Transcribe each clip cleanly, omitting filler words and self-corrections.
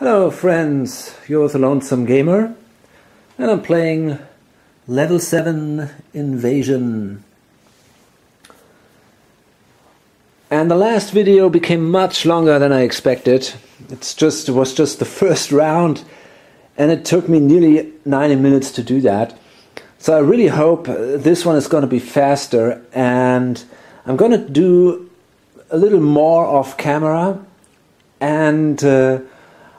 Hello friends, you're the Lonesome Gamer and I'm playing Level 7 Invasion. And the last video became much longer than I expected. It was just the first round and it took me nearly 90 minutes to do that. So I really hope this one is going to be faster, and I'm going to do a little more off camera, and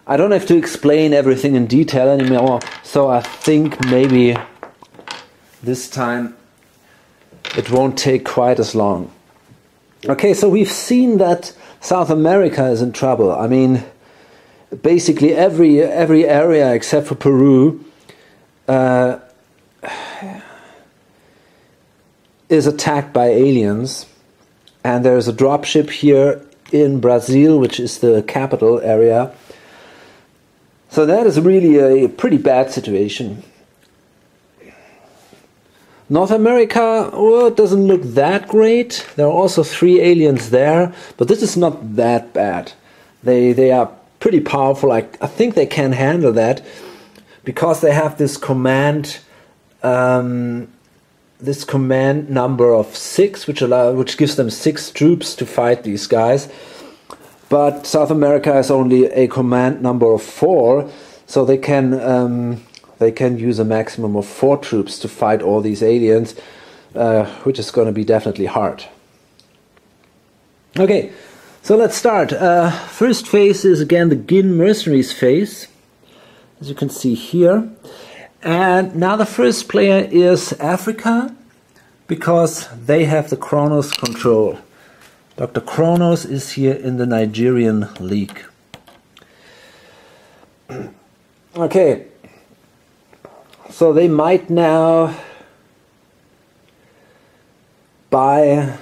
I don't have to explain everything in detail anymore, so I think maybe this time it won't take quite as long. Okay, so we've seen that South America is in trouble. I mean, basically every area except for Peru is attacked by aliens, and there's a dropship here in Brazil, which is the capital area. So that is really a pretty bad situation. North America, well, it doesn't look that great. There are also 3 aliens there, but this is not that bad. They are pretty powerful. I think they can handle that because they have this command number of 6, which gives them 6 troops to fight these guys. But South America has only a command number of 4, so they can use a maximum of 4 troops to fight all these aliens, which is going to be definitely hard. Okay, so let's start. First phase is again the Gin mercenaries phase, as you can see here. And now the first player is Africa, because they have the Kronos control. Dr. Kronos is here in the Nigerian League. Okay, so they might now buy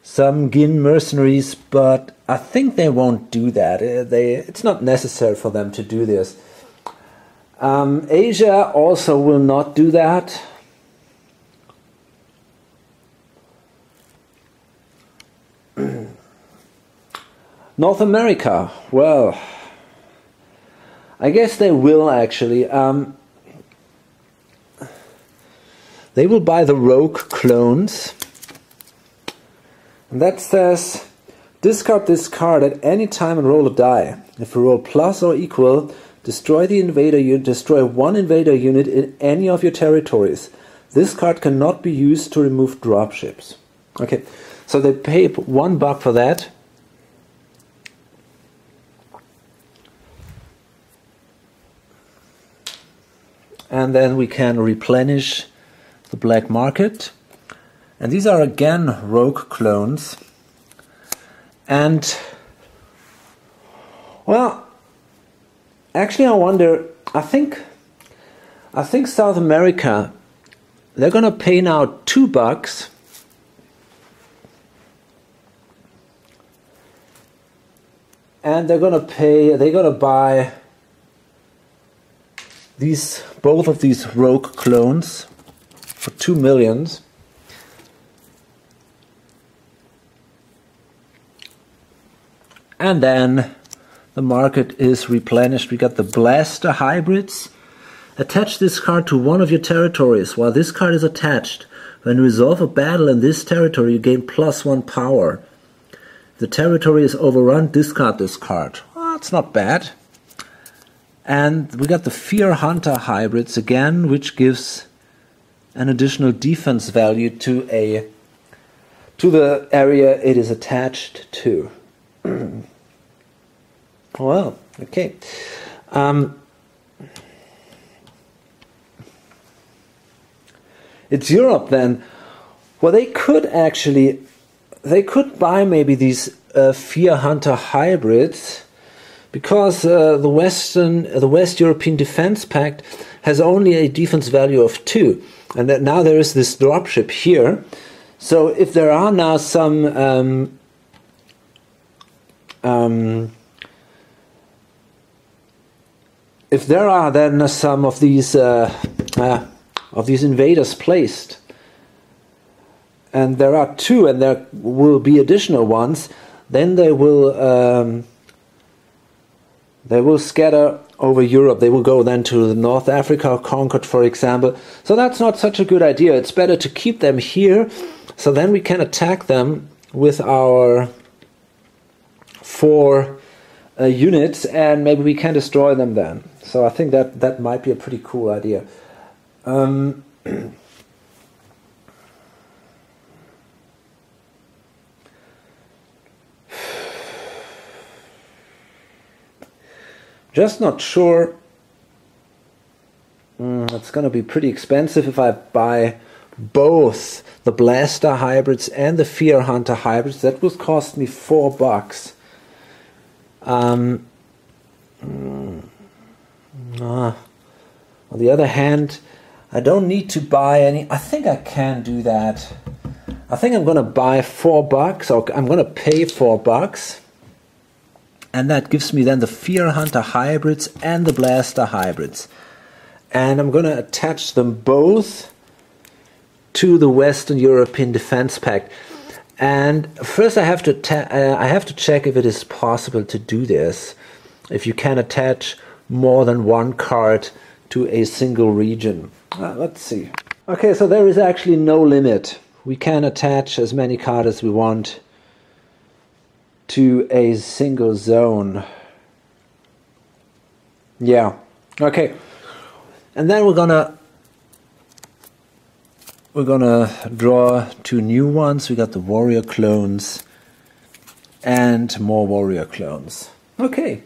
some Gin mercenaries, but I think they won't do that. It's not necessary for them to do this. Asia also will not do that. North America, well, I guess they will actually. They will buy the rogue clones. And that says, discard this card at any time and roll a die. If you roll plus or equal, destroy the invader unit. Destroy 1 invader unit in any of your territories. This card cannot be used to remove dropships. Okay, so they pay $1 for that. And then we can replenish the black market. And these are again rogue clones. And, well, actually I wonder, I think South America, they're gonna pay now $2. And they're gonna buy both of these rogue clones for 2 million. And then the market is replenished. We got the blaster hybrids. Attach this card to one of your territories while this card is attached. When you resolve a battle in this territory, you gain +1 power. If the territory is overrun, discard this card. Well, that's not bad. And we got the Fear Hunter hybrids again, which gives an additional defense value to the area it is attached to. Well, okay. It's Europe then. Well, they could buy maybe these Fear Hunter hybrids, because the West European Defense Pact has only a defense value of 2, and that now there is this dropship here. So if there are now some if there are then some of these invaders placed, and there are 2, and there will be additional ones, then they will They will scatter over Europe. They will go then to North Africa, Concord, for example. So that's not such a good idea. It's better to keep them here, so then we can attack them with our 4 units, and maybe we can destroy them then. So I think that might be a pretty cool idea. Just not sure. It's going to be pretty expensive if I buy both the Blaster hybrids and the Fear Hunter hybrids. That would cost me $4. On the other hand, I don't need to buy any. I think I can do that. I think I'm going to buy $4, or I'm going to pay $4. And that gives me then the Fear Hunter hybrids and the Blaster hybrids. And I'm going to attach them both to the Western European Defense Pact. And first I have to check if it is possible to do this. If you can attach more than one card to a single region. Let's see. Okay, so there is actually no limit. We can attach as many cards as we want to a single zone. Yeah, okay. And then we're gonna draw 2 new ones. We got the warrior clones and more warrior clones. Okay.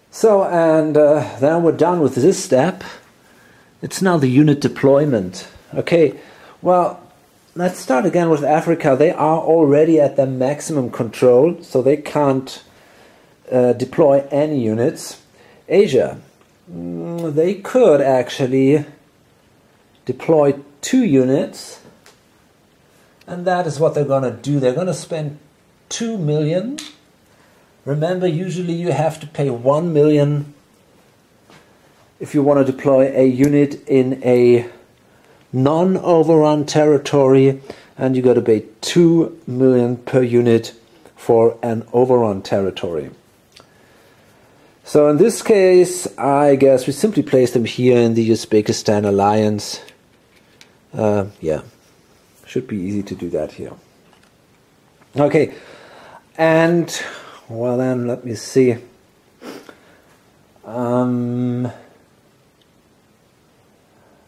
So, and then we're done with this step. It's now the unit deployment. Okay, well, let's start again with Africa. They are already at their maximum control, so they can't deploy any units. Asia, they could actually deploy 2 units, and that is what they're going to do. They're going to spend 2 million. Remember, usually you have to pay 1 million if you want to deploy a unit in a non-overrun territory, and you got to pay 2 million per unit for an overrun territory. So in this case, I guess we simply place them here in the Uzbekistan alliance. Yeah, should be easy to do that here. Okay, and well then, let me see.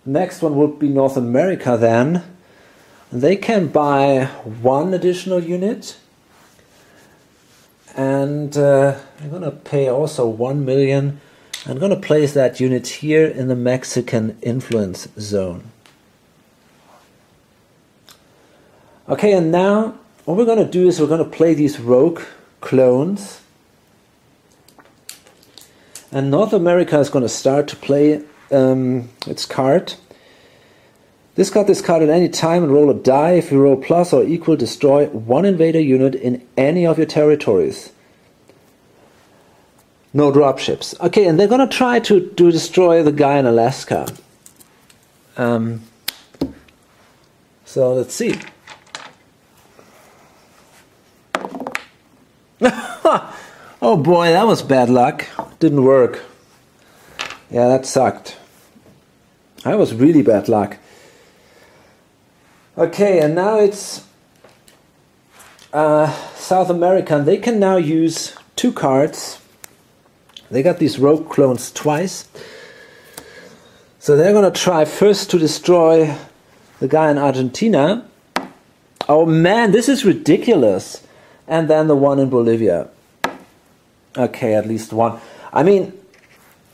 Next one would be North America then. They can buy 1 additional unit. And I'm going to pay also 1 million. I'm going to place that unit here in the Mexican influence zone. Okay, and now what we're going to do is we're going to play these rogue clones. And North America is going to start to play its card. Discard this card at any time and roll a die. If you roll plus or equal, destroy 1 invader unit in any of your territories. No dropships. Okay, and they're going to try to destroy the guy in Alaska. So let's see. Oh boy, that was bad luck. Didn't work. Yeah, that sucked. That was really bad luck. Okay, and now it's South America, and they can now use 2 cards. They got these rogue clones twice. So they're going to try first to destroy the guy in Argentina. Oh man, this is ridiculous. And then the one in Bolivia. Okay, at least 1. I mean,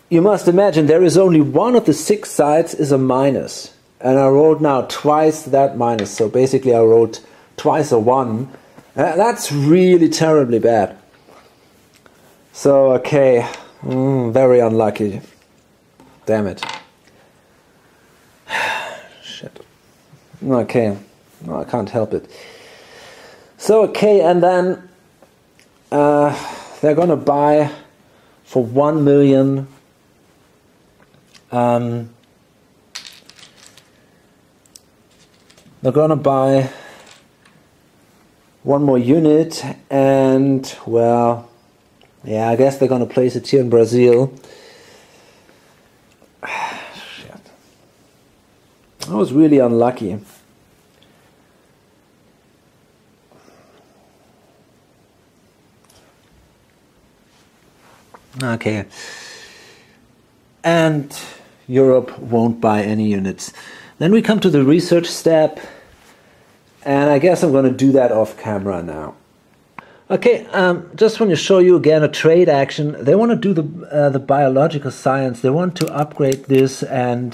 you must imagine there is only 1 of the 6 sides is a minus. And I rolled now twice that minus. So basically I rolled twice a 1. That's really terribly bad. So, okay. Very unlucky. Damn it. Shit. Okay. No, I can't help it. So, okay, and then they're going to buy for 1 million they're going to buy one more unit, and well, yeah, I guess they're gonna place it here in Brazil. Shit. I was really unlucky. Okay. And Europe won't buy any units. Then we come to the research step, and I guess I'm going to do that off camera now. Okay, just want to show you again a trade action. They want to do the biological science. They want to upgrade this and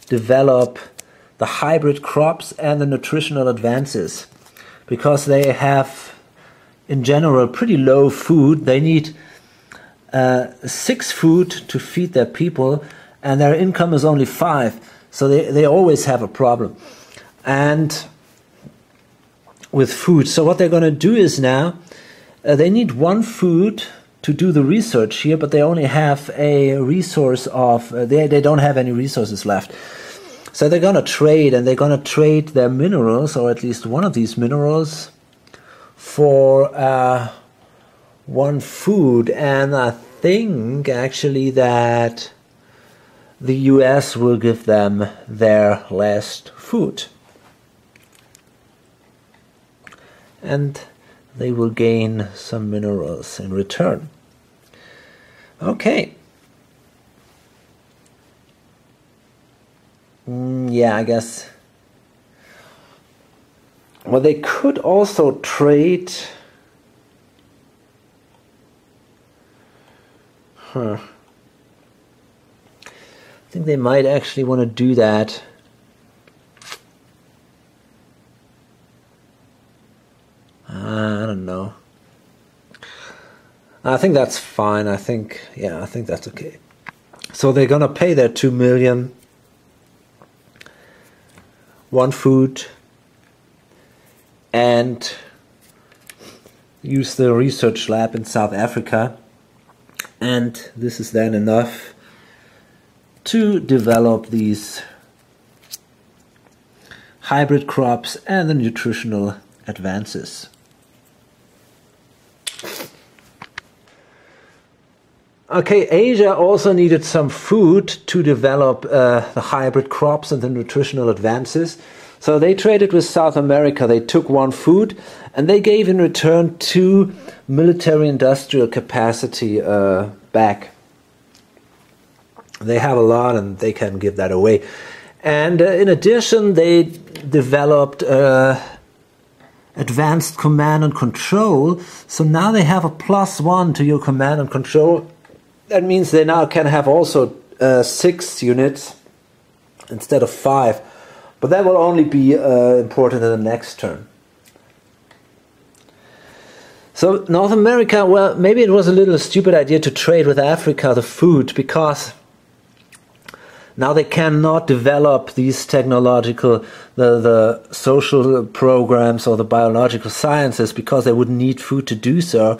develop the hybrid crops and the nutritional advances, because they have, in general, pretty low food. They need 6 food to feed their people, and their income is only 5, so they always have a problem and with food. So what they're going to do is now they need 1 food to do the research here, but they only have a resource of they don't have any resources left. So they're going to trade, and they're going to trade their minerals, or at least one of these minerals, for 1 food. And I think actually that the US will give them their last food, and they will gain some minerals in return. Okay. Yeah, I guess. Well, they could also trade. I think they might actually want to do that. I don't know. I think that's fine. I think that's okay. So they're gonna pay their 2 million, 1 food, and use the research lab in South Africa. And this is then enough to develop these hybrid crops and the nutritional advances. Okay, Asia also needed some food to develop the hybrid crops and the nutritional advances. So they traded with South America. They took 1 food, and they gave in return 2 military industrial capacity back. They have a lot, and they can give that away. And in addition, they developed advanced command and control. So now they have a +1 to your command and control. That means they now can have also 6 units instead of 5. But that will only be important in the next turn. So North America, well, maybe it was a little stupid idea to trade with Africa the food, because now they cannot develop these technological, the social programs or the biological sciences, because they would need food to do so.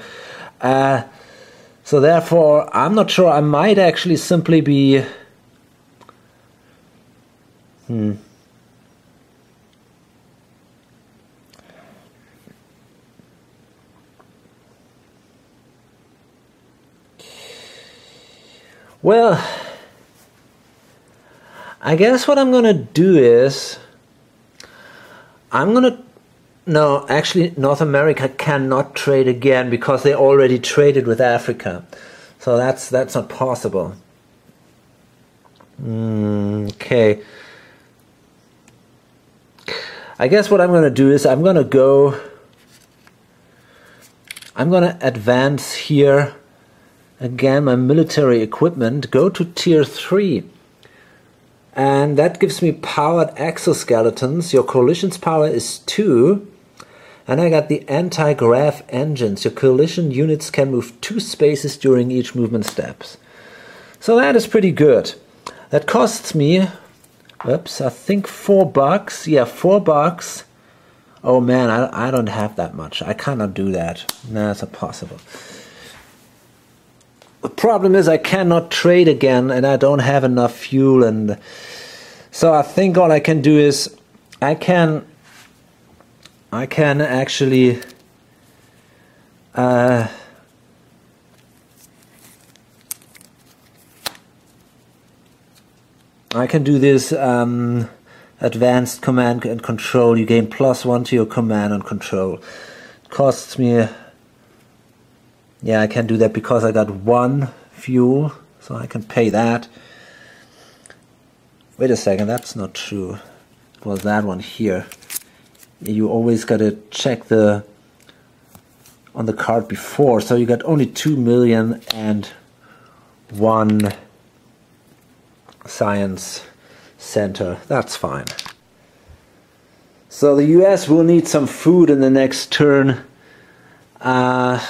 So therefore, I'm not sure. I might actually simply be... Well, I guess what I'm going to do is, no, actually North America cannot trade again, because they already traded with Africa. So that's not possible. Okay. I guess what I'm going to do is I'm going to advance here. Again, my military equipment, go to tier 3. And that gives me powered exoskeletons. Your coalition's power is 2. And I got the anti-grav engines. Your coalition units can move 2 spaces during each movement steps. So that is pretty good. That costs me, oops, I think $4. Yeah, $4. Oh man, I don't have that much. I cannot do that. No, it's impossible. The problem is I cannot trade again, and I don't have enough fuel, and so I think all I can do is I can I can actually I can do this advanced command and control. You gain +1 to your command and control. It costs me, yeah, I can do that because I got 1 fuel, so I can pay that. Wait a second, that's not true. It was that one here. You always gotta check the on the card before, so you got only 2,000,001 science center. That's fine. So the US will need some food in the next turn, but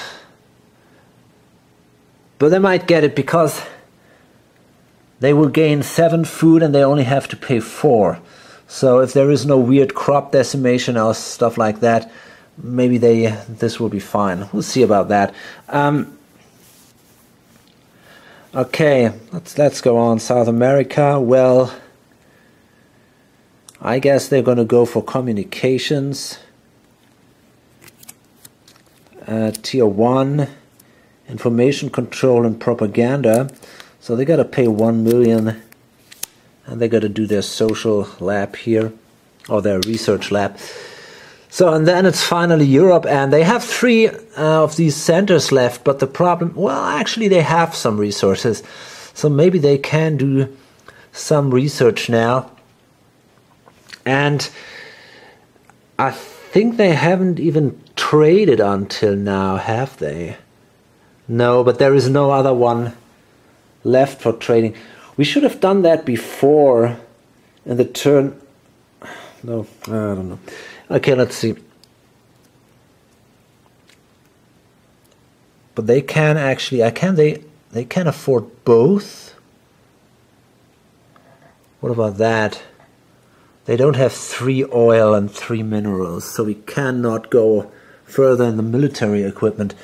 they might get it because they will gain 7 food and they only have to pay 4. So if there is no weird crop decimation or stuff like that, maybe this will be fine. We'll see about that. Okay, let's go on. South America. Well, I guess they're going to go for communications. Tier 1, information control and propaganda. So they got to pay 1 million, and they got to do their social lab here, or their research lab. So, and then it's finally Europe, and they have 3 of these centers left, but the problem, well, actually they have some resources, so maybe they can do some research now. And I think they haven't even traded until now, have they? No, but there is no other one left for trading. We should have done that before in the turn. No, I don't know. Okay, let's see. But they can actually, they can afford both. What about that? They don't have 3 oil and 3 minerals, so we cannot go further in the military equipment.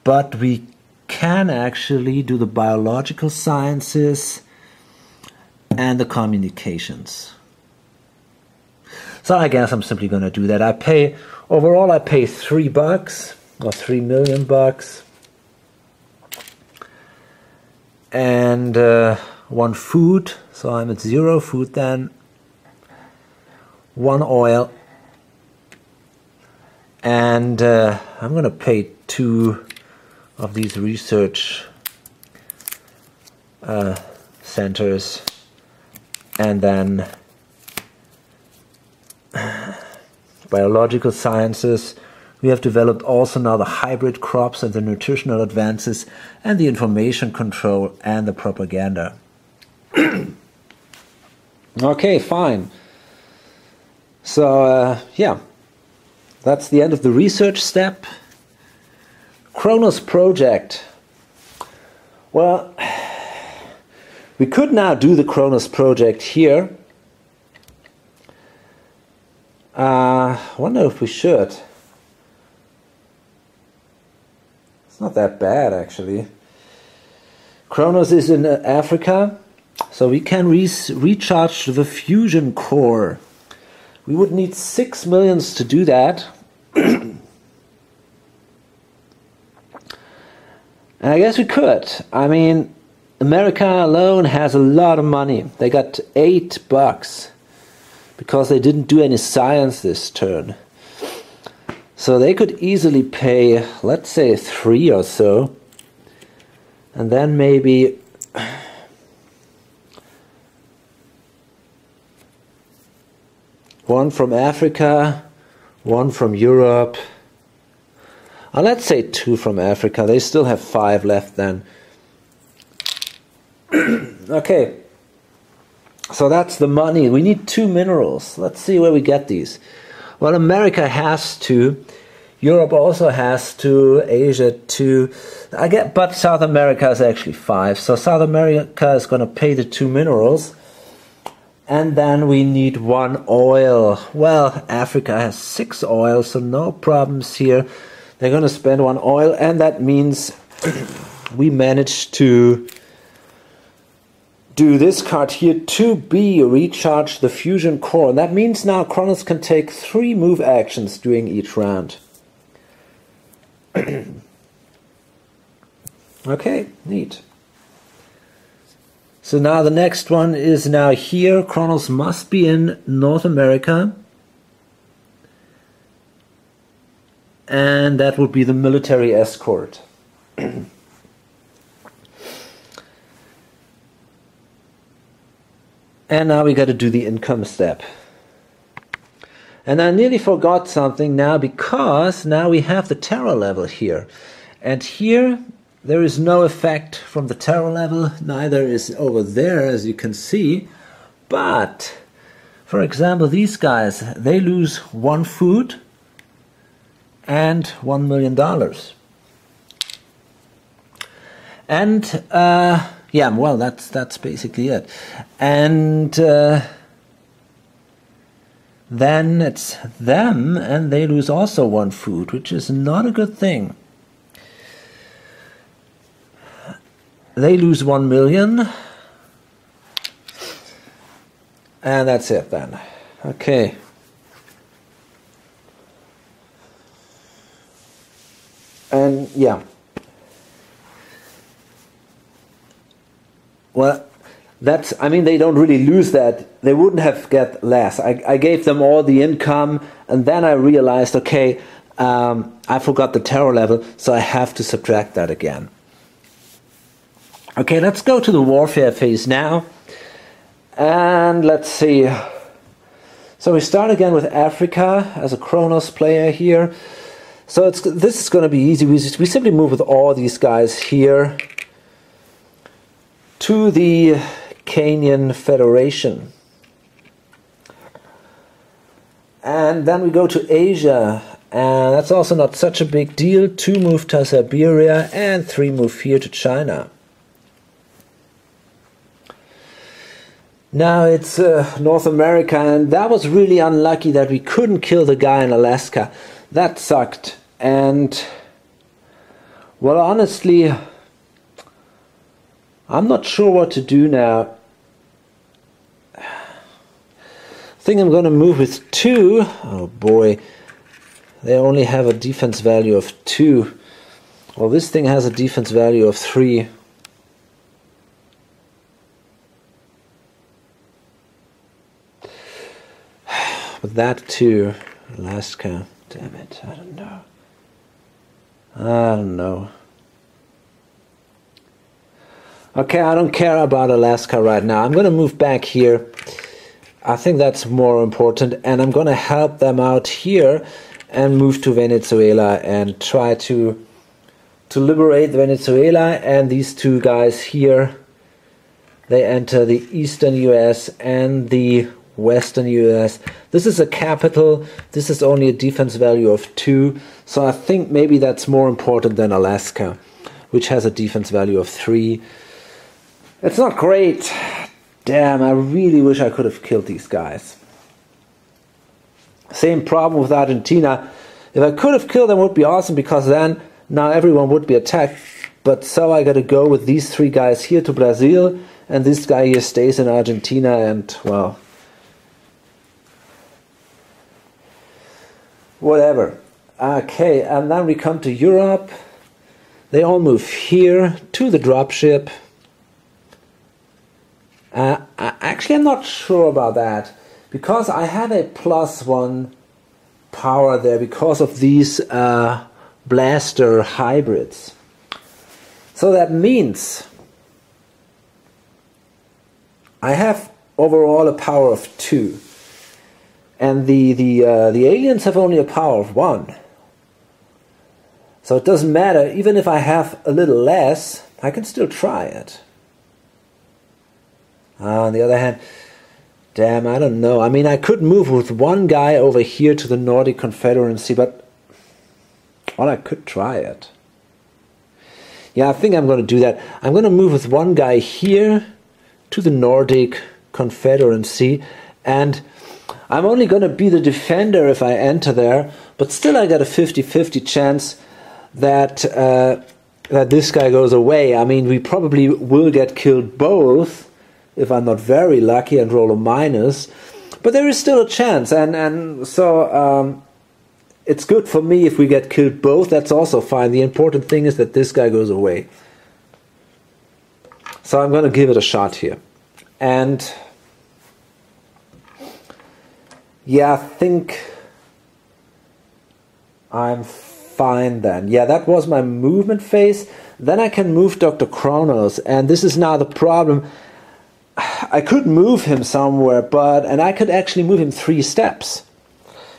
But we can actually do the biological sciences and the communications. So I guess I'm simply going to do that. Overall I pay $3 or $3 million, and 1 food, so I'm at 0 food then, 1 oil, and I'm going to pay 2 of these research centers, and then biological sciences. We have developed also now the hybrid crops and the nutritional advances and the information control and the propaganda. Okay, fine. So yeah, that's the end of the research step. Kronos project. Well, we could now do the Kronos project here. Wonder if we should. It's not that bad actually. Kronos is in Africa, so we can recharge the fusion core. We would need 6 millions to do that. And I guess we could. I mean, America alone has a lot of money. They got $8 because they didn't do any science this turn. So they could easily pay, let's say, 3 or so. And then maybe one from Africa, 1 from Europe. Let's say 2 from Africa. They still have 5 left then. Okay. So that's the money. We need 2 minerals. Let's see where we get these. Well, America has 2. Europe also has 2. Asia 2. But South America is actually 5. So South America is going to pay the 2 minerals. And then we need 1 oil. Well, Africa has 6 oil, so no problems here. They're going to spend 1 oil, and that means we managed to do this card here, 2B, recharge the fusion core. And that means now Kronos can take 3 move actions during each round. Okay, neat. So now the next one is now here. Kronos must be in North America. And that would be the military escort. And now we got to do the income step. And I nearly forgot something now, because now we have the terror level here. And here there is no effect from the terror level, neither is over there, as you can see. But, for example, these guys, they lose 1 food and $1 million. And yeah, well, that's basically it. And then it's them, and they lose also 1 food, which is not a good thing. They lose 1 million. And that's it then. Okay. And yeah. Well, that's, I mean, they don't really lose that. They wouldn't have get less. I gave them all the income, and then I realized, okay, I forgot the terror level, so I have to subtract that again. Okay, let's go to the warfare phase now. And let's see. So we start again with Africa as a Kronos player here. So this is going to be easy. We simply move with all these guys here to the Kenyan Federation. And then we go to Asia, and that's also not such a big deal. 2 move to Siberia and 3 move here to China. Now it's North America, and that was really unlucky that we couldn't kill the guy in Alaska. That sucked. And well, honestly, I'm not sure what to do now. I think I'm going to move with 2. Oh boy, they only have a defense value of 2. Well, this thing has a defense value of 3. With that too, Alaska, damn it, I don't know. I don't know. Okay, I don't care about Alaska right now. I'm going to move back here. I think that's more important, and I'm going to help them out here and move to Venezuela and try to liberate Venezuela. And these 2 guys here, they enter the eastern US and the western US. This is a capital. This is only a defense value of 2. So I think maybe that's more important than Alaska, which has a defense value of 3. It's not great. Damn, I really wish I could have killed these guys. Same problem with Argentina. If I could have killed them, it would be awesome, because then now everyone would be attacked. But so I got to go with these 3 guys here to Brazil, and this guy here stays in Argentina, and well, whatever. Okay, and then we come to Europe. They all move here to the dropship. Actually, I'm not sure about that, because I have a +1 power there because of these blaster hybrids. So that means I have overall a power of 2. And the aliens have only a power of 1. So it doesn't matter, even if I have a little less, I can still try it. On the other hand, damn, I don't know. I mean, I could move with 1 guy over here to the Nordic Confederacy, but well, I could try it. Yeah, I think I'm going to do that. I'm going to move with 1 guy here to the Nordic Confederacy, and I'm only going to be the defender if I enter there, but still I got a 50-50 chance that that this guy goes away. I mean, we probably will get killed both if I'm not very lucky and roll a minus. But there is still a chance, and so it's good for me if we get killed both. That's also fine. The important thing is that this guy goes away. So I'm going to give it a shot here. And yeah, I think I'm fine then. Yeah, that was my movement phase. Then I can move Dr. Kronos, and this is now the problem. I could move him somewhere, and I could actually move him 3 steps,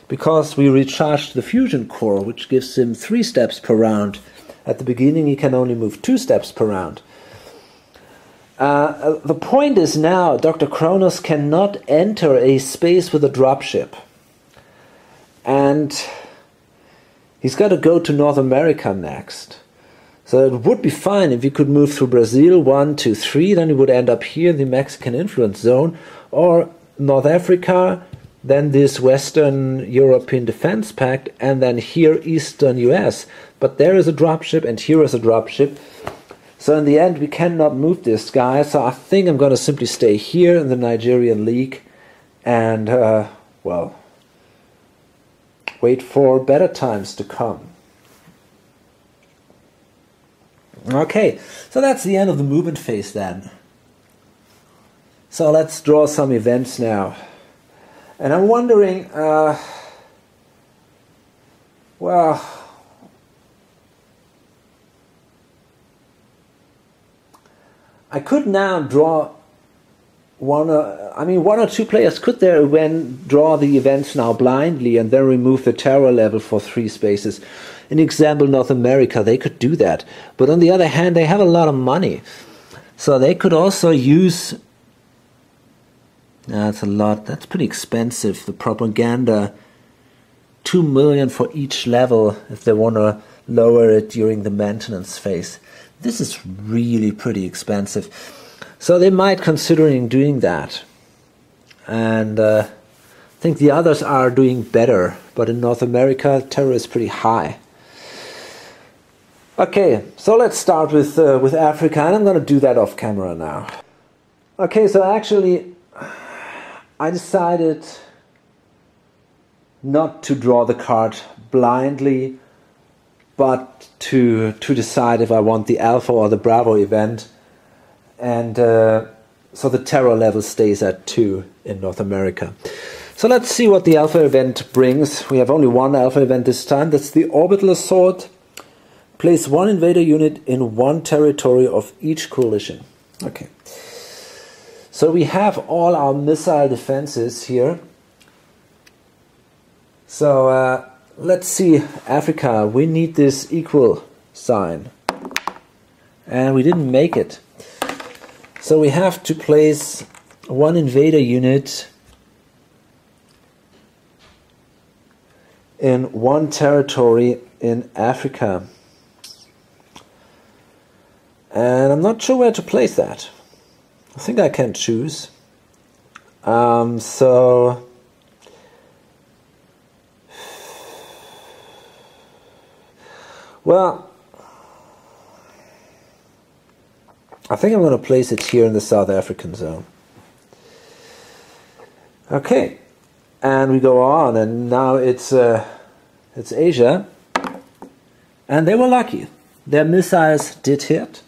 because we recharged the fusion core, which gives him 3 steps per round. At the beginning he can only move 2 steps per round. The point is now Dr. Kronos cannot enter a space with a dropship. And he's got to go to North America next. So it would be fine if he could move through Brazil 1, 2, 3, then he would end up here in the Mexican influence zone, or North Africa, then this Western European Defense Pact, and then here Eastern US. But there is a dropship and here is a dropship. So in the end we cannot move this guy, so I think I'm going to simply stay here in the Nigerian League and, well, wait for better times to come. Okay, so that's the end of the movement phase then. So let's draw some events now. And I'm wondering, well, I could now draw one or two players could there draw the events now blindly and then remove the terror level for 3 spaces. In example, North America, they could do that. But on the other hand, they have a lot of money. So they could also use... That's a lot. That's pretty expensive. The propaganda, 2 million for each level if they want to lower it during the maintenance phase. This is really pretty expensive. So they might considering doing that. And I think the others are doing better. But in North America, terror is pretty high. Okay, so let's start with Africa, and I'm going to do that off camera now. Okay, so actually I decided not to draw the card blindly, but to decide if I want the Alpha or the Bravo event. And so the terror level stays at 2 in North America. So let's see what the Alpha event brings. We have only one Alpha event this time. That's the Orbital Assault. Place 1 invader unit in 1 territory of each coalition. Okay. So we have all our missile defenses here. So let's see, Africa, we need this equal sign. And we didn't make it. So we have to place 1 invader unit in 1 territory in Africa. And I'm not sure where to place that. I think I can choose. So well, I think I'm going to place it here in the South African zone. Okay, and we go on, and now it's Asia, and they were lucky. Their missiles did hit,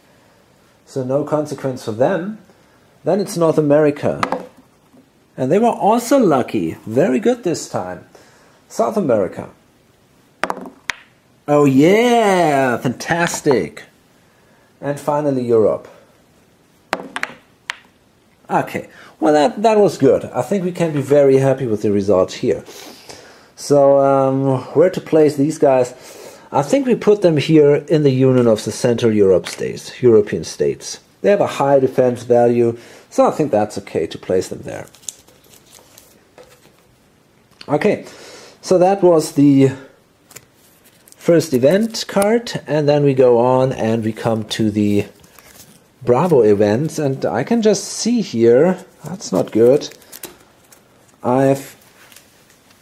so no consequence for them. Then it's North America, and they were also lucky. Very good this time. South America. Oh yeah, fantastic. And finally Europe. Okay, well that was good. I think we can be very happy with the results here. So where to place these guys? I think we put them here in the union of the Central European states. They have a high defense value, so I think that's okay to place them there. Okay, so that was the first event card, and then we go on and we come to the Bravo events, and I can just see here, that's not good. I've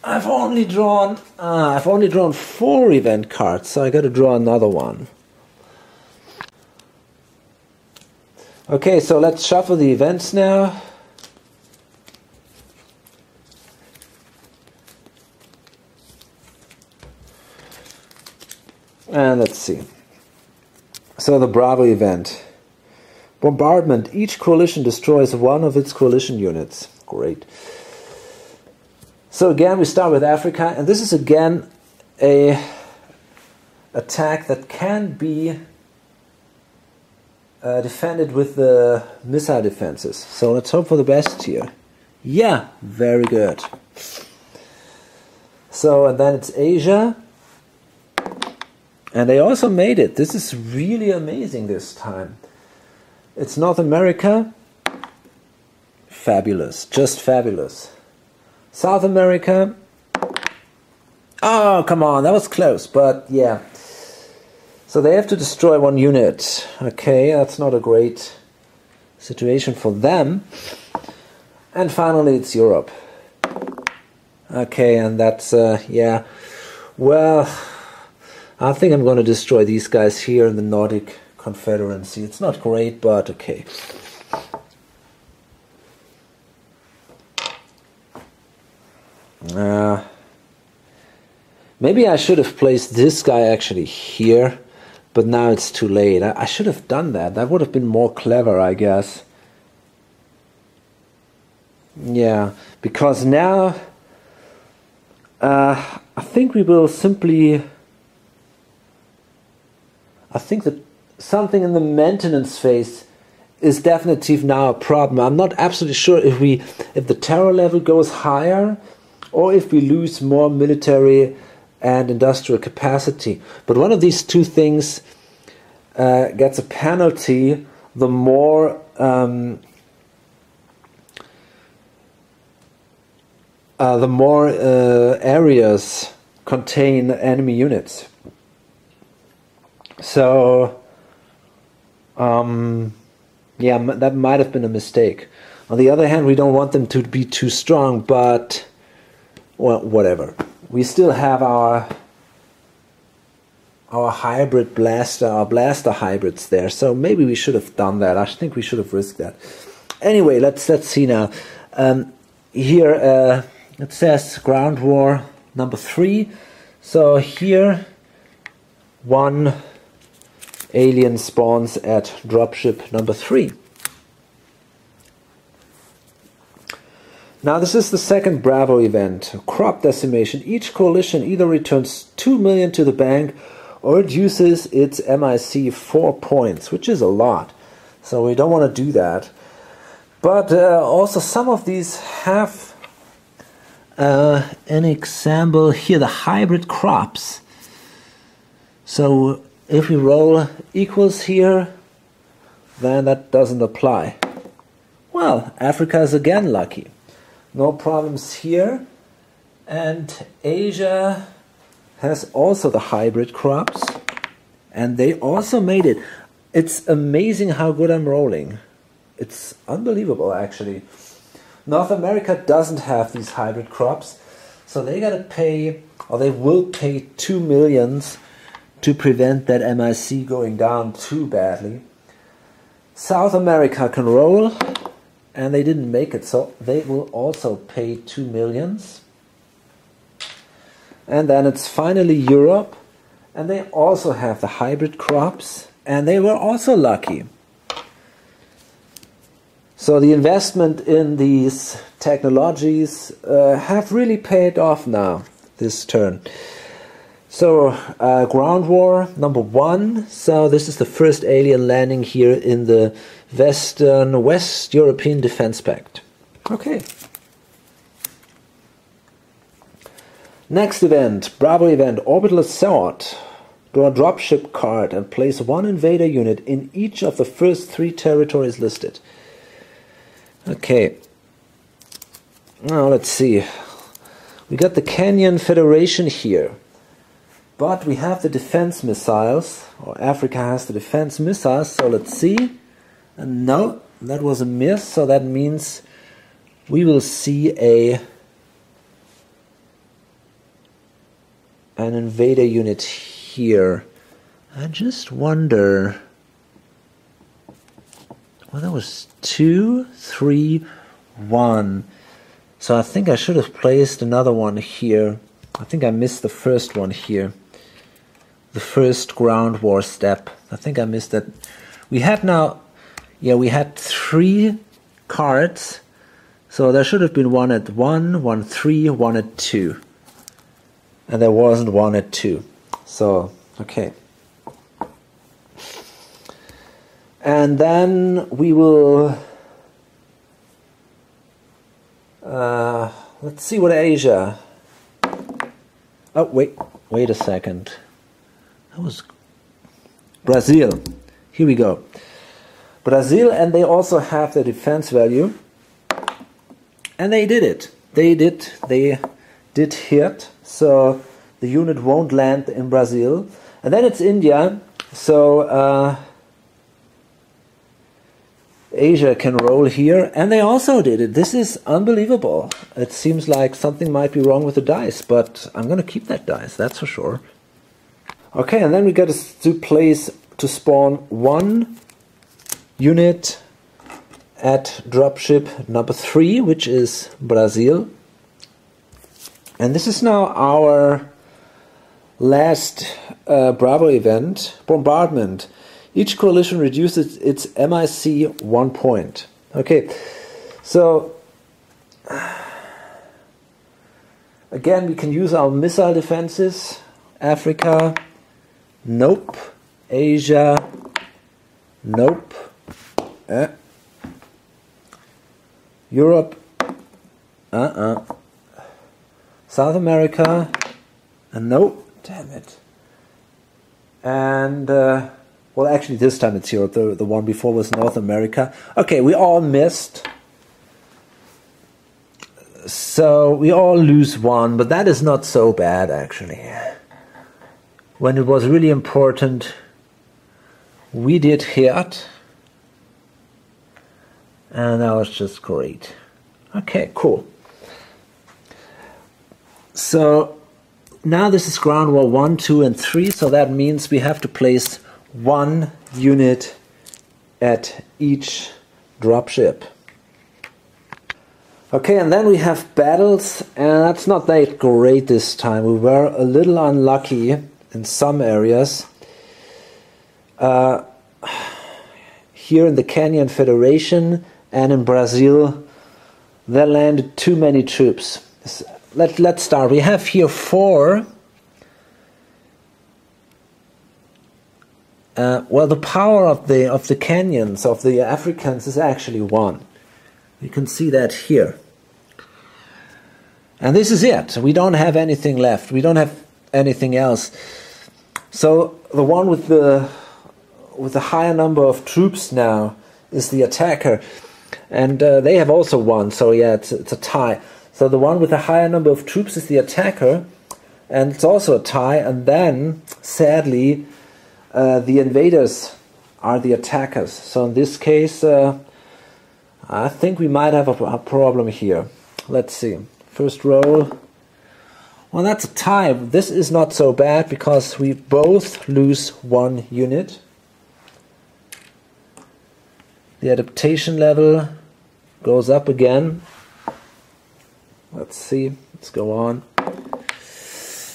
only drawn 4 event cards, so I got to draw another one. Okay, so let's shuffle the events now. And let's see. So the Bravo event. Bombardment. Each coalition destroys one of its coalition units. Great. So again, we start with Africa, and this is again a attack that can be defended with the missile defenses. So let's hope for the best here. Yeah, very good. So, and then it's Asia. And they also made it. This is really amazing this time. It's North America. Fabulous. Just fabulous. South America. Oh, come on. That was close. But yeah. So they have to destroy one unit. Okay, that's not a great situation for them. And finally it's Europe. Okay, and that's, yeah. Well, I think I'm going to destroy these guys here in the Nordic Confederacy. It's not great, but okay. Maybe I should have placed this guy actually here, but now it's too late. I should have done that. That would have been more clever, I guess. Yeah, because now I think we will simply... I think that something in the maintenance phase is definitely now a problem. I'm not absolutely sure if the terror level goes higher or if we lose more military and industrial capacity. But one of these two things gets a penalty the more areas contain enemy units. So, yeah, that might have been a mistake. On the other hand, we don't want them to be too strong, but, well, whatever. We still have our hybrid blaster, our blaster hybrids there, so maybe we should have done that. I think we should have risked that. Anyway, let's see now. Here it says ground war number 3. So here, one alien spawns at dropship number 3. Now this is the second Bravo event, crop decimation. Each coalition either returns 2 million to the bank or reduces its MIC 4 points, which is a lot. So we don't want to do that. But also some of these have an example here, the hybrid crops. So if we roll equals here, then that doesn't apply. Well, Africa is again lucky. No problems here. And Asia has also the hybrid crops. And they also made it. It's amazing how good I'm rolling. It's unbelievable, actually. North America doesn't have these hybrid crops. So they gotta pay, or they will pay 2 millions to prevent that MIC going down too badly. South America can roll, and they didn't make it, so they will also pay 2 millions. And then it's finally Europe, and they also have the hybrid crops, and they were also lucky. So the investment in these technologies have really paid off now, this turn. So, ground war number 1. So this is the first alien landing here in the West European Defense Pact. Okay. Next event, Bravo event, orbital assault. Draw a dropship card and place 1 invader unit in each of the first 3 territories listed. Okay. Now let's see. We got the Kenyan Federation here. But we have the defense missiles, or Africa has the defense missiles, so let's see. And no, that was a miss, so that means we will see an invader unit here. I just wonder Well, that was 2, 3, 1. So I think I should have placed another one here. I think I missed the first one here. The first ground war step. I think I missed that. We had now, yeah, we had 3 cards. So there should have been one at 1, 1, 3, 1 at 2. And there wasn't one at 2. So, okay. And then we will, let's see what Asia. Oh, wait a second. That was Brazil. Here we go. Brazil, and they also have the defense value. And they did it. They did hit. So the unit won't land in Brazil. And then it's India. So Asia can roll here. And they also did it. This is unbelievable. It seems like something might be wrong with the dice. But I'm going to keep that dice, that's for sure. Okay, and then we got to place to spawn 1 unit at dropship number 3, which is Brazil. And this is now our last Bravo event, bombardment. Each coalition reduces its MIC 1 point. Okay, so again we can use our missile defenses. Africa, nope. Asia, nope. Europe, South America, nope. Damn it. And well, actually this time it's Europe. The one before was North America. Okay, we all missed. So we all lose 1, but that is not so bad actually. When it was really important, we did hit. And that was just great. Okay, cool. So now this is ground war 1, 2, and 3. So that means we have to place 1 unit at each dropship. Okay, and then we have battles, and that's not that great this time. We were a little unlucky in some areas. Here in the Kenyan Federation and in Brazil, there landed too many troops. Let's start. We have here 4. Well, the power of the Kenyans, of the Africans, is actually 1. You can see that here. And this is it. We don't have anything left. We don't have anything else. So the one with the higher number of troops now is the attacker. And they have also 1, so yeah, it's a tie. So the one with the higher number of troops is the attacker, and it's also a tie. And then, sadly, the invaders are the attackers. So in this case, I think we might have a problem here. Let's see. First roll. Well, that's a tie. This is not so bad because we both lose 1 unit. The adaptation level goes up again. Let's see. Let's go on.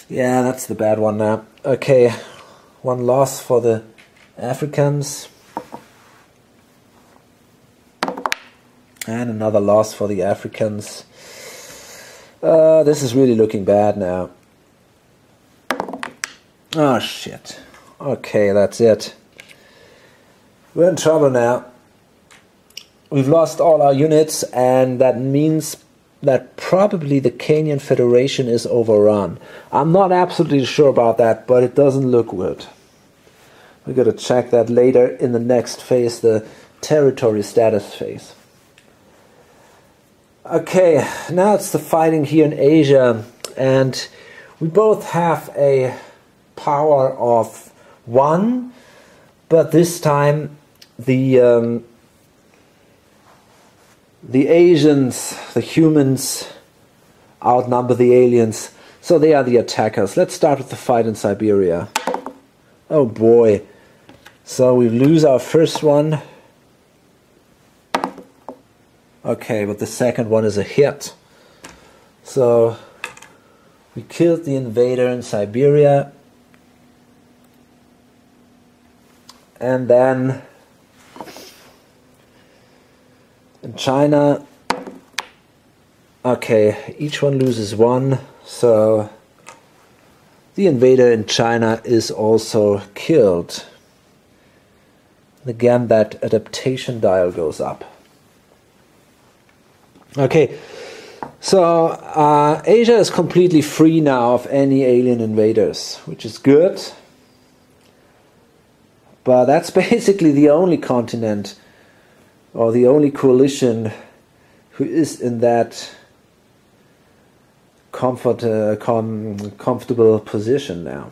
Yeah, that's the bad one now. Okay. 1 loss for the Africans. And another loss for the Africans. This is really looking bad now. Oh, shit. Okay, that's it. We're in trouble now. We've lost all our units, and that means that probably the Kenyan Federation is overrun. I'm not absolutely sure about that, but it doesn't look good. We're going to check that later in the next phase, the territory status phase. Okay, now it's the fighting here in Asia, and we both have a power of 1, but this time the Asians, the humans, outnumber the aliens, so they are the attackers. Let's start with the fight in Siberia. Oh boy. So we lose our first one. Okay, but the second one is a hit. So we killed the invader in Siberia. And then in China, okay, each one loses one, so the invader in China is also killed. Again, that adaptation dial goes up. Okay, so Asia is completely free now of any alien invaders, which is good. But that's basically the only continent, or the only coalition, who is in that comfortable position now.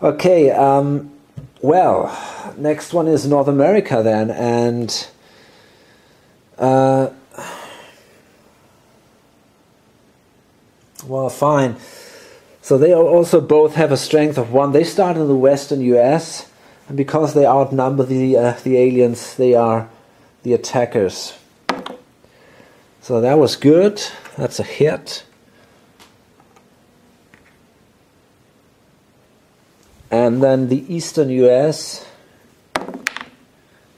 Okay, well, next one is North America then, and well, fine. So they also both have a strength of 1. They start in the western US, and because they outnumber the aliens, they are the attackers. So that was good. That's a hit. And then the eastern US,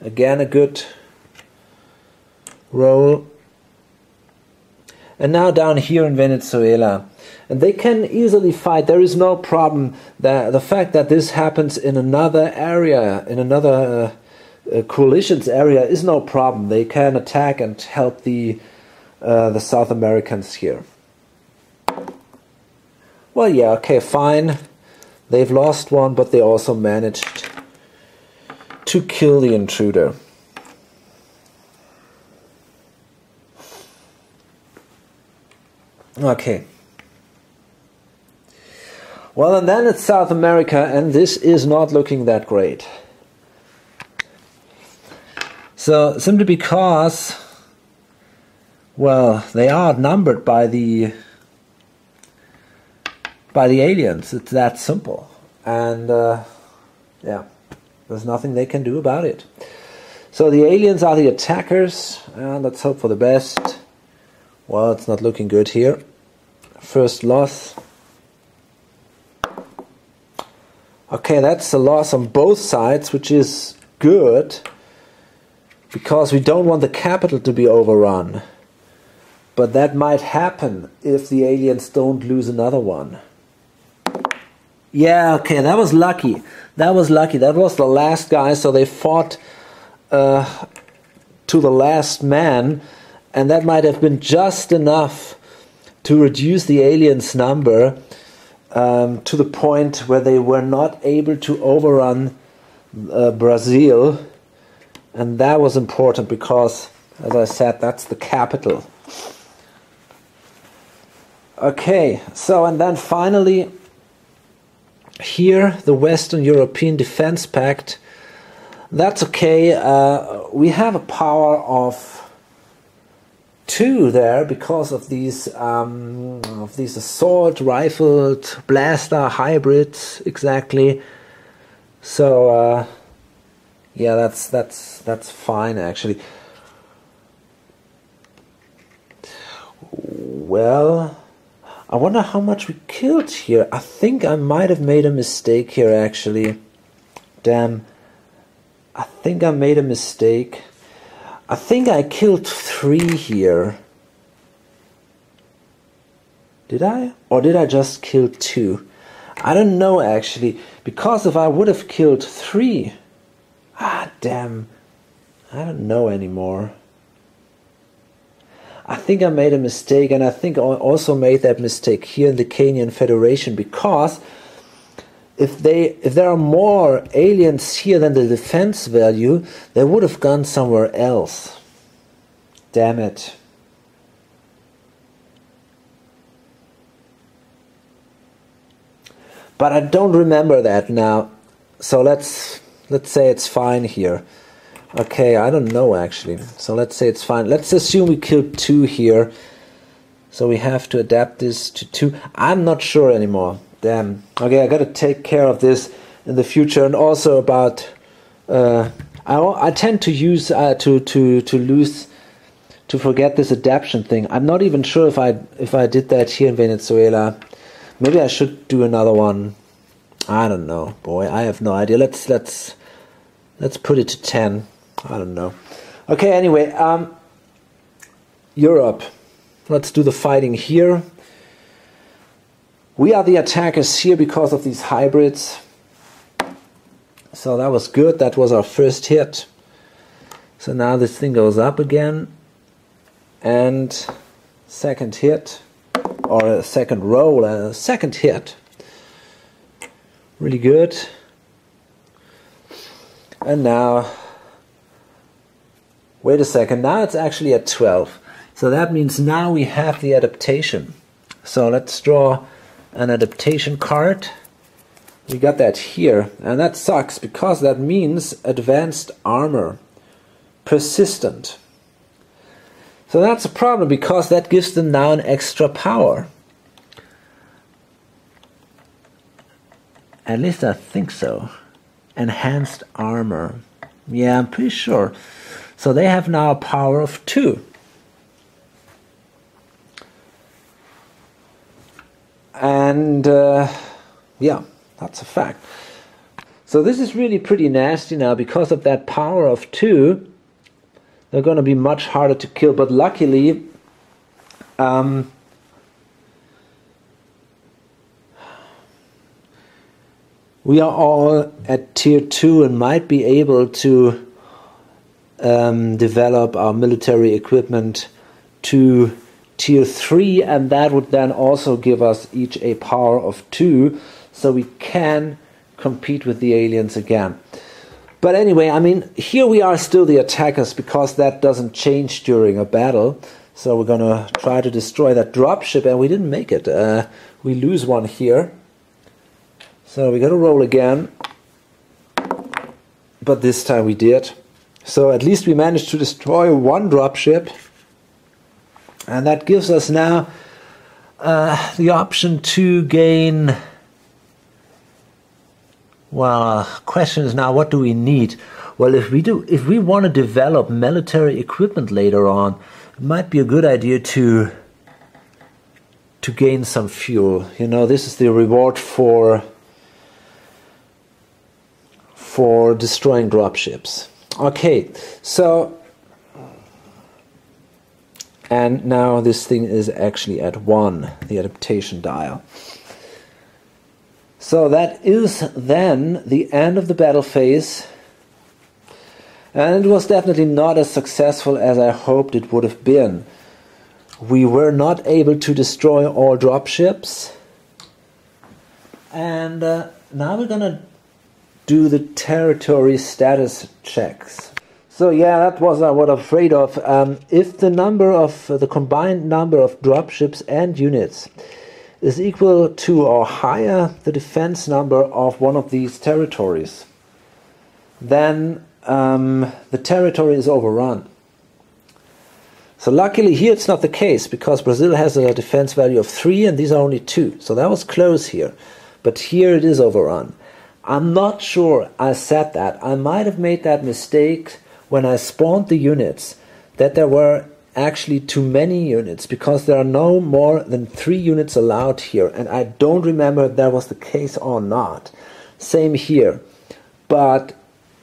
again a good roll. And now down here in Venezuela. And they can easily fight. There is no problem. The fact that this happens in another area, in another coalition's area, is no problem. They can attack and help the South Americans here. Well, yeah, okay, fine. They've lost one, but they also managed to kill the intruder. Okay. Well, and then it's South America, and this is not looking that great. So, simply because, well, they are outnumbered by the aliens. It's that simple. And, yeah, there's nothing they can do about it. So the aliens are the attackers, and let's hope for the best. Well, it's not looking good here. First loss. Okay, that's a loss on both sides, which is good, because we don't want the capital to be overrun. But that might happen if the aliens don't lose another one. Yeah, okay, that was lucky. That was lucky. That was the last guy, so they fought to the last man, and that might have been just enough to reduce the aliens' number to the point where they were not able to overrun Brazil. And that was important because, as I said, that's the capital. Okay, so and then finally, here, the Western European Defense Pact. That's okay. We have a power of 2 there because of these assault rifled blaster hybrids, exactly. So yeah, that's fine actually. Well, I wonder how much we killed here. I think I might have made a mistake here actually. Damn. I think I made a mistake. I think I killed 3 here. Did I? Or did I just kill 2? I don't know actually. Because if I would have killed 3... Ah, damn. I don't know anymore. I think I made a mistake, and I think I also made that mistake here in the Kenyan Federation, because if there are more aliens here than the defense value, they would have gone somewhere else. Damn it. But I don't remember that now. So let's say it's fine here. Okay, I don't know actually. So let's say it's fine. Let's assume we killed 2 here. So we have to adapt this to 2. I'm not sure anymore. Damn. Okay, I gotta take care of this in the future, and also about I tend to use to forget this adaptation thing. I'm not even sure if I did that here in Venezuela. Maybe I should do another one. I don't know, boy. I have no idea. Let's put it to 10. I don't know. Okay. Anyway, Europe. Let's do the fighting here. We are the attackers here because of these hybrids. So that was good. That was our first hit. So now this thing goes up again. And second hit, or a second roll, and a second hit. Really good. And now, wait a second, now it's actually at 12. So that means now we have the adaptation. So let's draw an adaptation card. We got that here, and that sucks because that means advanced armor, persistent. So that's a problem because that gives them now an extra power. At least I think so. Enhanced armor. Yeah, I'm pretty sure. So they have now a power of 2. And yeah, that's a fact. So this is really pretty nasty now because of that power of 2. They're going to be much harder to kill, but luckily we are all at tier 2 and might be able to develop our military equipment to tier 3, and that would then also give us each a power of 2, so we can compete with the aliens again. But anyway, I mean, here we are still the attackers because that doesn't change during a battle. So we're going to try to destroy that dropship, and we didn't make it. We lose one here. So we got to roll again. But this time we did. So at least we managed to destroy one dropship. And that gives us now the option to gain... Well, question is now, what do we need? Well, if we want to develop military equipment later on, it might be a good idea to gain some fuel. You know, this is the reward for destroying dropships. Okay, so, and now this thing is actually at 1, the adaptation dial. So that is then the end of the battle phase, and it was definitely not as successful as I hoped it would have been. We were not able to destroy all dropships, and now we're gonna do the territory status checks. So yeah, that was what I'm afraid of. If the combined number of dropships and units is equal to or higher the defense number of one of these territories, then the territory is overrun. So luckily here it's not the case, because Brazil has a defense value of 3 and these are only 2. So that was close here. But here it is overrun. I'm not sure I said that. I might have made that mistake when I spawned the units, that there were actually too many units, because there are no more than 3 units allowed here, and I don't remember if that was the case or not. Same here, but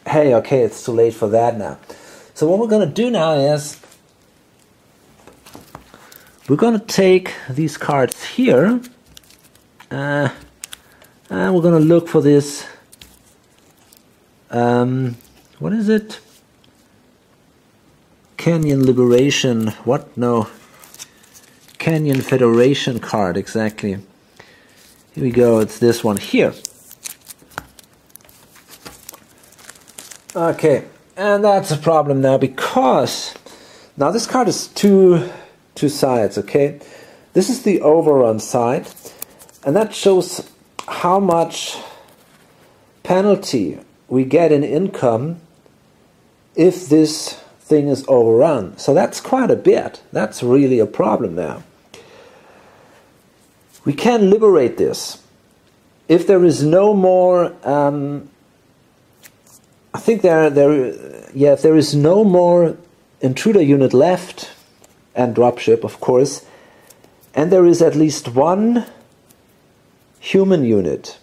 hey, okay, it's too late for that now. So what we're going to do now is we're going to take these cards here and we're going to look for this what is it? Canyon Liberation, what? No. Canyon Federation card, exactly. Here we go, it's this one here. Okay, and that's a problem now, because now this card is two sides, okay? This is the overrun side, and that shows how much penalty we get in income if this thing is overrun. So that's quite a bit. That's really a problem now. We can liberate this if there is no more I think if there is no more intruder unit left, and dropship, of course, and there is at least one human unit,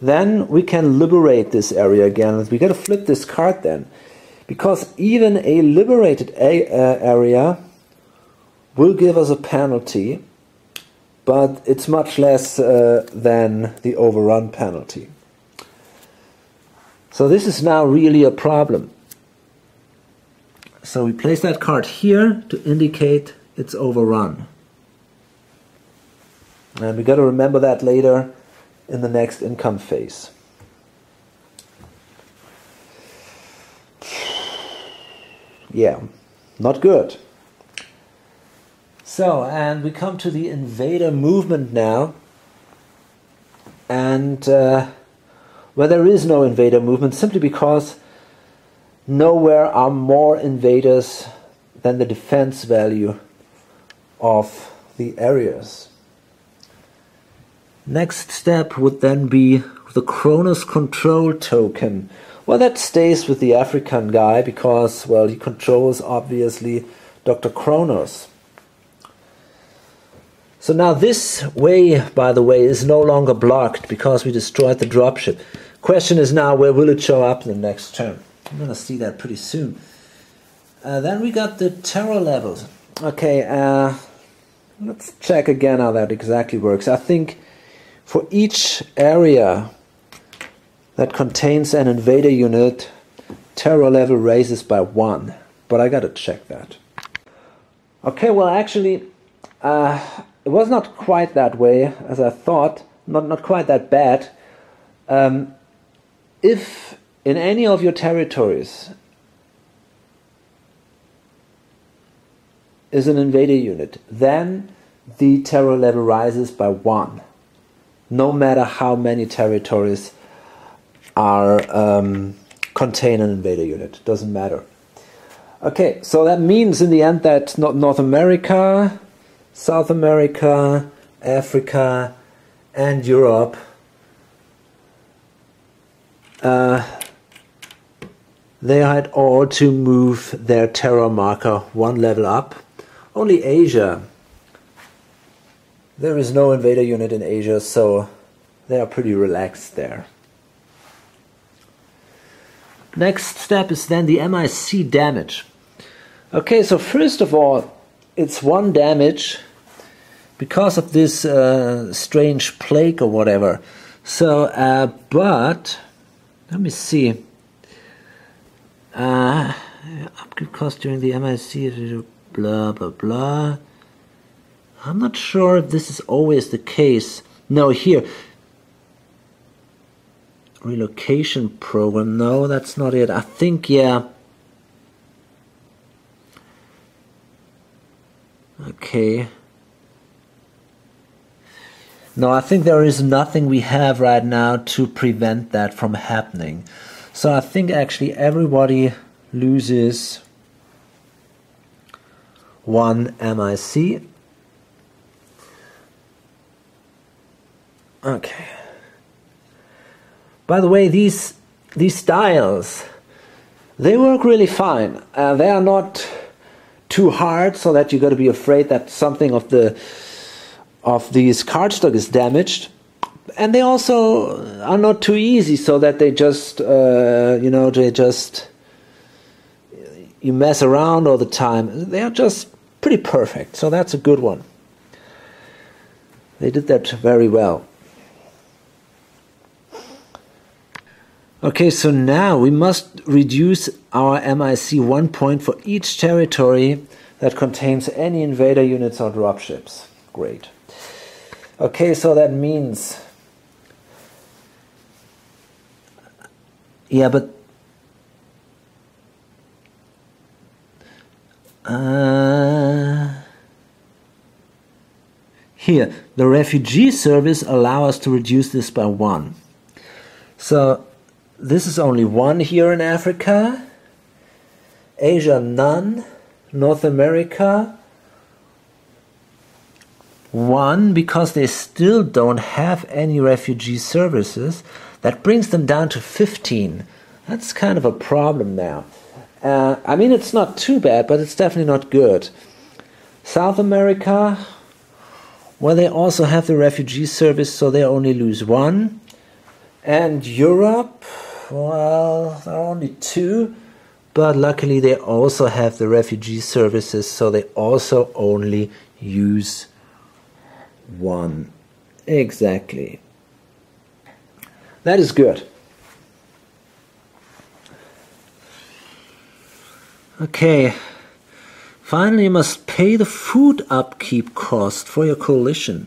then we can liberate this area again. We got to flip this card then, because even a liberated area will give us a penalty, but it's much less than the overrun penalty. So this is now really a problem. So we place that card here to indicate it's overrun. And we got to remember that later in the next income phase. Yeah, not good. So, and we come to the invader movement now. And well, there is no invader movement simply because nowhere are more invaders than the defense value of the areas. Next step would then be the Kronos control token. Well, that stays with the African guy because, well, he controls, obviously, Dr. Kronos. So now this way, by the way, is no longer blocked because we destroyed the dropship. Question is now, where will it show up in the next turn? I'm going to see that pretty soon. Then we got the terror levels. Okay, let's check again how that exactly works. I think for each area that contains an invader unit, terror level raises by 1. But I got to check that. Okay, well actually, it was not quite that way as I thought. Not quite that bad. If in any of your territories is an invader unit, then the terror level rises by 1. No matter how many territories are contain an invader unit, doesn't matter. Okay, so that means in the end that North America, South America, Africa, and Europe they had all to move their terror marker 1 level up. Only Asia. There is no invader unit in Asia, so they are pretty relaxed there. Next step is then the MIC damage. Okay, so first of all, it's 1 damage because of this strange plague or whatever. So, but let me see. Upgrade cost during the MIC, blah blah blah. I'm not sure if this is always the case. No, here. Relocation program. No, that's not it. I think, yeah. Okay. No, I think there is nothing we have right now to prevent that from happening. So I think actually everybody loses 1 MIC. Okay. By the way, these dials, they work really fine. They are not too hard so that you got to be afraid that something of these cardstock is damaged, and they also are not too easy so that they just you mess around all the time. They are just pretty perfect, so that's a good one. They did that very well. Okay, so now we must reduce our MIC 1 point for each territory that contains any invader units or dropships. Great. Okay, so that means... Yeah, but... Here, the refugee service allows us to reduce this by 1. So... This is only 1 here in Africa, Asia none, North America 1 because they still don't have any refugee services. That brings them down to 15. That's kind of a problem now. I mean, it's not too bad, but it's definitely not good. South America, well, they also have the refugee service, so they only lose 1. And Europe, well, there are only 2, but luckily they also have the refugee services, so they also only use 1. Exactly. That is good. Okay. Finally, you must pay the food upkeep cost for your coalition.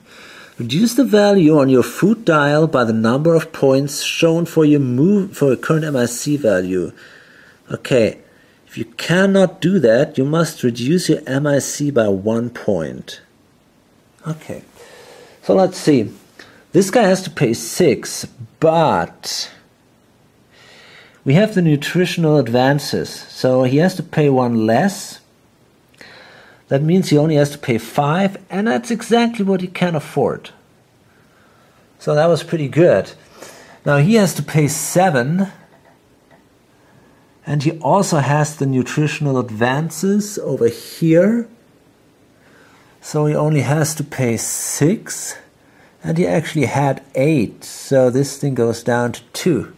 Reduce the value on your food dial by the number of points shown for your current MIC value. Okay, if you cannot do that, you must reduce your MIC by 1 point. Okay, so let's see. This guy has to pay 6, but we have the nutritional advances, so he has to pay 1 less. That means he only has to pay 5, and that's exactly what he can afford. So that was pretty good. Now he has to pay 7, and he also has the nutritional advances over here. So he only has to pay 6, and he actually had 8, so this thing goes down to 2.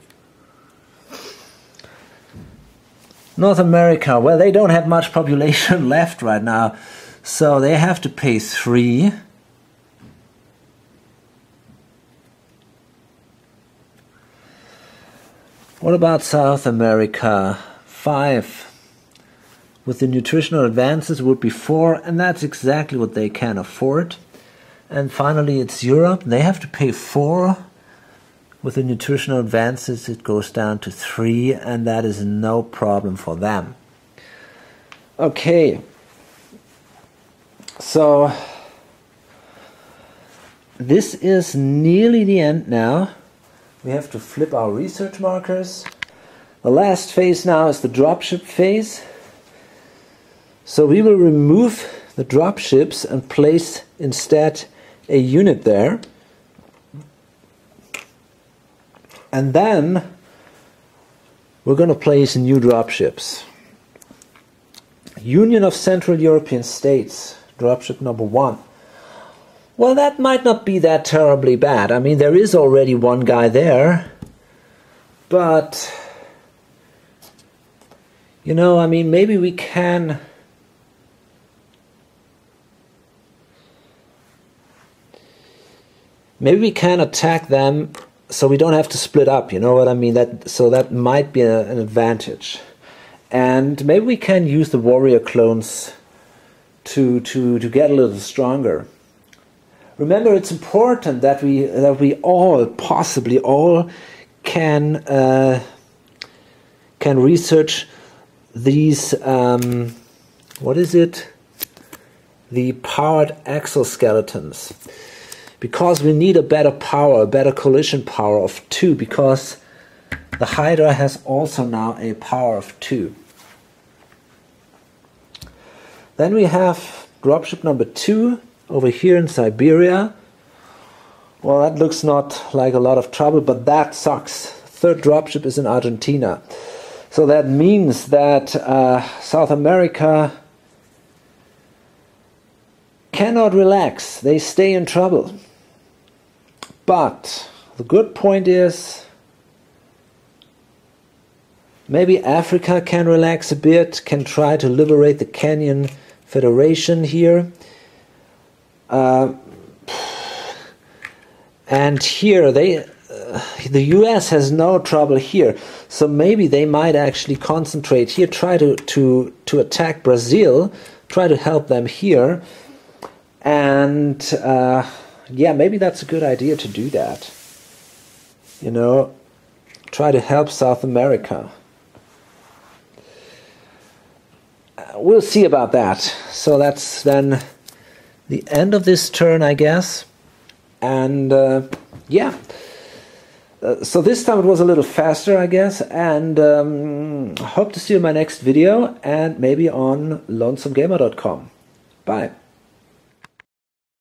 North America, well, they don't have much population left right now, so they have to pay 3. What about South America? 5. With the nutritional advances would be 4, and that's exactly what they can afford. And finally, it's Europe. They have to pay 4. With the nutritional advances, it goes down to 3, and that is no problem for them. Okay, so this is nearly the end now. We have to flip our research markers. The last phase now is the dropship phase. So we will remove the dropships and place instead a unit there. And then we're going to place new dropships. Union of Central European States, dropship number 1. Well, that might not be that terribly bad. I mean, there is already 1 guy there. But, you know, I mean, maybe we can... Maybe we can attack them so we don't have to split up, you know what I mean? So that might be an advantage. And maybe we can use the warrior clones to get a little stronger. Remember, it's important that we all, possibly all, can research these, what is it? The powered exoskeletons. Because we need a better power, a better collision power of 2, because the Hydra has also now a power of 2. Then we have dropship number 2 over here in Siberia. Well, that looks not like a lot of trouble, but that sucks. Third dropship is in Argentina. So that means that South America cannot relax. They stay in trouble. But the good point is maybe Africa can relax a bit, can try to liberate the Kenyan Federation here. And here the US has no trouble here, so maybe they might actually concentrate here, try to attack Brazil, try to help them here, and yeah, maybe that's a good idea to do that. You know, try to help South America. We'll see about that. So that's then the end of this turn, I guess. And yeah, so this time it was a little faster, I guess, and hope to see you in my next video and maybe on lonesomegamer.com. Bye.